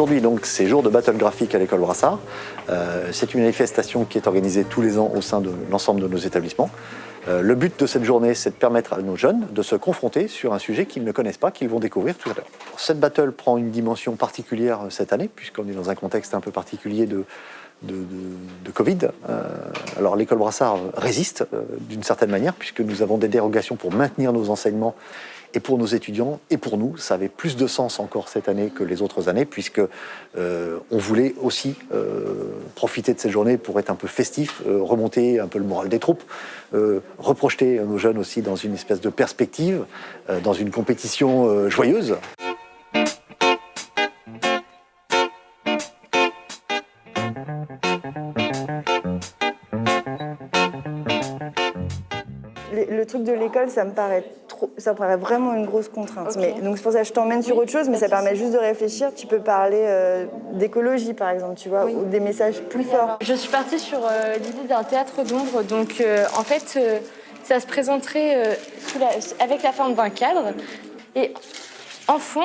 Aujourd'hui, donc, c'est jour de battle graphique à l'école Brassard. C'est une manifestation qui est organisée tous les ans au sein de l'ensemble de nos établissements. Le but de cette journée, c'est de permettre à nos jeunes de se confronter sur un sujet qu'ils ne connaissent pas, qu'ils vont découvrir tout à l'heure. Cette battle prend une dimension particulière cette année, puisqu'on est dans un contexte un peu particulier de Covid. Alors l'école Brassard résiste d'une certaine manière, puisque nous avons des dérogations pour maintenir nos enseignements et pour nos étudiants, et pour nous, ça avait plus de sens encore cette année que les autres années, puisque on voulait aussi profiter de cette journée pour être un peu festif, remonter un peu le moral des troupes, reprojeter nos jeunes aussi dans une espèce de perspective, dans une compétition joyeuse. Le truc de l'école, ça me paraît vraiment une grosse contrainte. Okay. Donc c'est pour ça que je t'emmène sur autre chose, mais ça permet juste de réfléchir. Tu peux parler d'écologie, par exemple, tu vois, ou des messages plus forts. Je suis partie sur l'idée d'un théâtre d'ombre. Donc en fait, ça se présenterait avec la forme d'un cadre. Et en fond,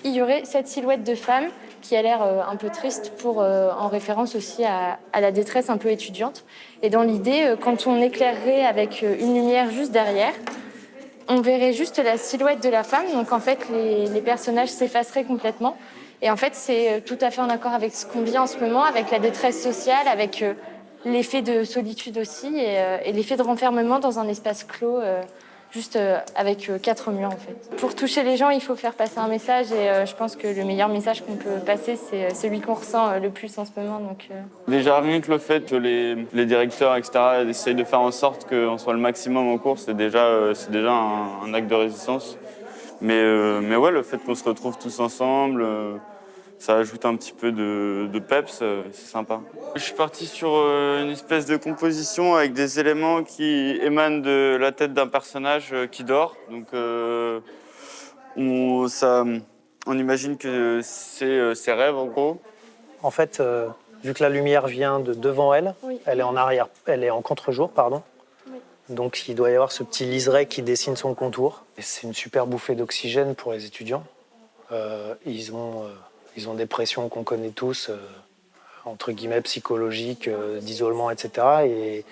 il y aurait cette silhouette de femme qui a l'air un peu triste en référence aussi à la détresse un peu étudiante. Et dans l'idée, quand on éclairerait avec une lumière juste derrière, on verrait juste la silhouette de la femme. Donc en fait, les personnages s'effaceraient complètement. Et en fait, c'est tout à fait en accord avec ce qu'on vit en ce moment, avec la détresse sociale, avec l'effet de solitude aussi et l'effet de renfermement dans un espace clos. Juste avec 4 murs en fait. Pour toucher les gens, il faut faire passer un message et je pense que le meilleur message qu'on peut passer, c'est celui qu'on ressent le plus en ce moment. Donc, Déjà, rien que le fait que les directeurs, etc., essayent de faire en sorte qu'on soit le maximum en cours, c'est déjà un acte de résistance. Mais ouais, le fait qu'on se retrouve tous ensemble, ça ajoute un petit peu de peps, c'est sympa. Je suis parti sur une espèce de composition avec des éléments qui émanent de la tête d'un personnage qui dort. Donc on imagine que c'est ses rêves en gros. En fait, vu que la lumière vient de devant elle, elle est en arrière, elle est en contre-jour, pardon. Oui. Donc il doit y avoir ce petit liseré qui dessine son contour. Et c'est une super bouffée d'oxygène pour les étudiants. Ils ont des pressions qu'on connaît tous, entre guillemets psychologiques, d'isolement, etc. Et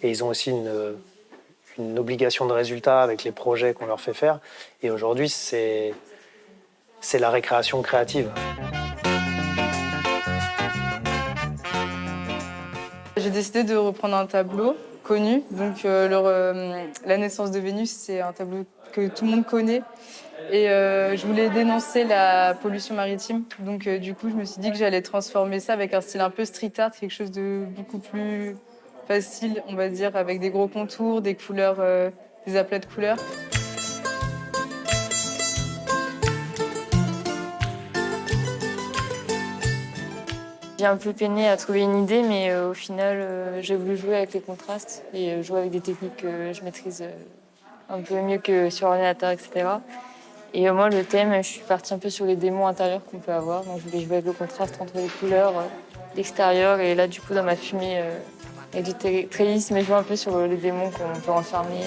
ils ont aussi une obligation de résultat avec les projets qu'on leur fait faire. Et aujourd'hui, c'est la récréation créative. J'ai décidé de reprendre un tableau connu. Donc, La naissance de Vénus, c'est un tableau que tout le monde connaît. Et je voulais dénoncer la pollution maritime. Donc, du coup, je me suis dit que j'allais transformer ça avec un style un peu street art, quelque chose de beaucoup plus facile, on va dire, avec des gros contours, des couleurs, des aplats de couleurs. J'ai un peu peiné à trouver une idée, mais au final, j'ai voulu jouer avec les contrastes et jouer avec des techniques que je maîtrise un peu mieux que sur ordinateur, etc. Et moi, le thème, je suis partie un peu sur les démons intérieurs qu'on peut avoir. Donc, je voulais jouer avec le contraste entre les couleurs, l'extérieur. Et là, du coup, dans ma fumée, il y a du trélisme, mais je joue un peu sur les démons qu'on peut enfermer.